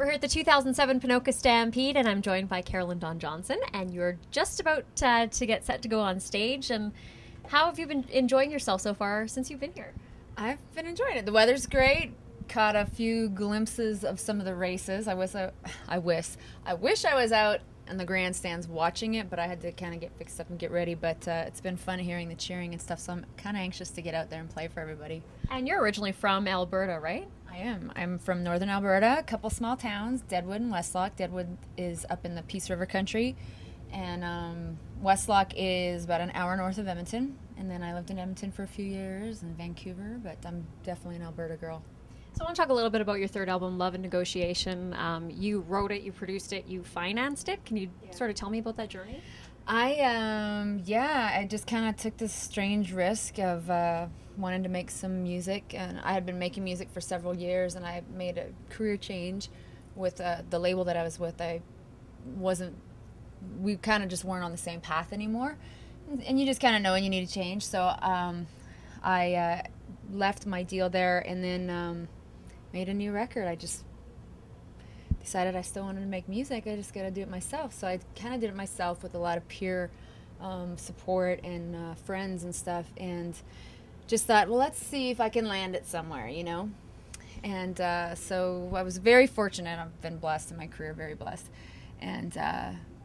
We're here at the 2007 Ponoka Stampede, and I'm joined by Carolyn Dawn Johnson, and you're just about to get set to go on stage. And how have you been enjoying yourself so far since you've been here? I've been enjoying it. The weather's great. Caught a few glimpses of some of the races. I wish I was out in the grandstands watching it, but I had to kind of get fixed up and get ready. But it's been fun hearing the cheering and stuff, so I'm kind of anxious to get out there and play for everybody. And you're originally from Alberta, right? I am. I'm from northern Alberta, a couple small towns, Deadwood and Westlock. Deadwood is up in the Peace River country, and Westlock is about an hour north of Edmonton. And then I lived in Edmonton for a few years and Vancouver, but I'm definitely an Alberta girl. So I want to talk a little bit about your third album, Love and Negotiation. You wrote it, you produced it, you financed it. Can you sort of tell me about that journey? I just kind of took this strange risk of wanting to make some music, and I had been making music for several years, and I made a career change with the label that I was with. We kind of just weren't on the same path anymore, and you just kind of know when you need to change. So I left my deal there, and then made a new record. I just decided I still wanted to make music. I just got to do it myself. So I kind of did it myself with a lot of peer support and friends and stuff, and just thought, well, let's see if I can land it somewhere, you know? And so I was very fortunate. I've been blessed in my career, very blessed. And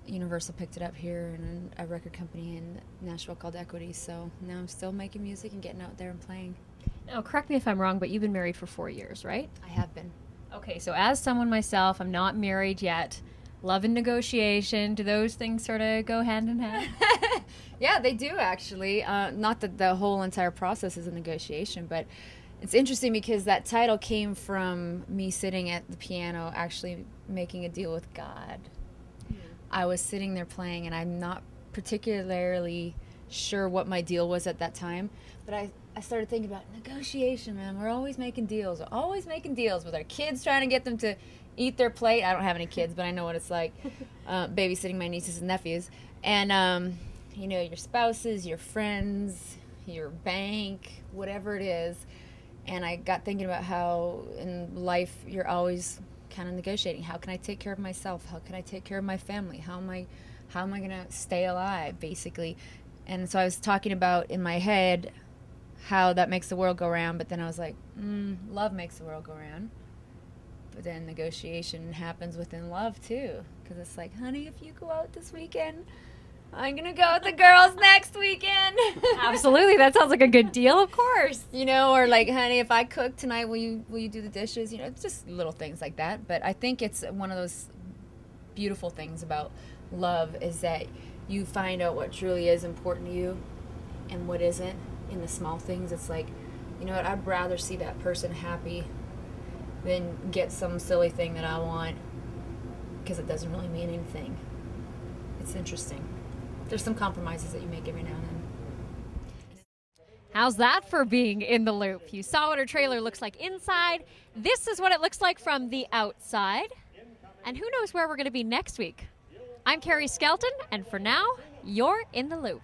Universal picked it up here in a record company in Nashville called Equity. So now I'm still making music and getting out there and playing. Now, correct me if I'm wrong, but you've been married for 4 years, right? I have been. Okay, so as someone myself, I'm not married yet. Love and negotiation, do those things sort of go hand in hand? Yeah, they do, actually. Not that the whole entire process is a negotiation, but it's interesting because that title came from me sitting at the piano actually making a deal with God. Mm. I was sitting there playing, and I'm not particularly sure what my deal was at that time, but I started thinking about negotiation, man. We're always making deals. We're always making deals with our kids, trying to get them to eat their plate. I don't have any kids, but I know what it's like babysitting my nieces and nephews. And, your spouses, your friends, your bank, whatever it is. And I got thinking about how in life you're always kind of negotiating. How can I take care of myself? How can I take care of my family? How am I going to stay alive, basically? And so I was talking about in my head how that makes the world go round, but then I was like, love makes the world go round. But then negotiation happens within love, too. Because it's like, honey, if you go out this weekend, I'm going to go with the girls next weekend. Absolutely. That sounds like a good deal, of course. Or like, honey, if I cook tonight, will you do the dishes? It's just little things like that. But I think it's one of those beautiful things about love is that you find out what truly is important to you and what isn't in the small things. It's like, you know what, I'd rather see that person happy than get some silly thing that I want because it doesn't really mean anything. It's interesting. There's some compromises that you make every now and then. How's that for being in the loop? You saw what our trailer looks like inside. This is what it looks like from the outside. And who knows where we're going to be next week. I'm Carrie Skelton, and for now, you're in the loop.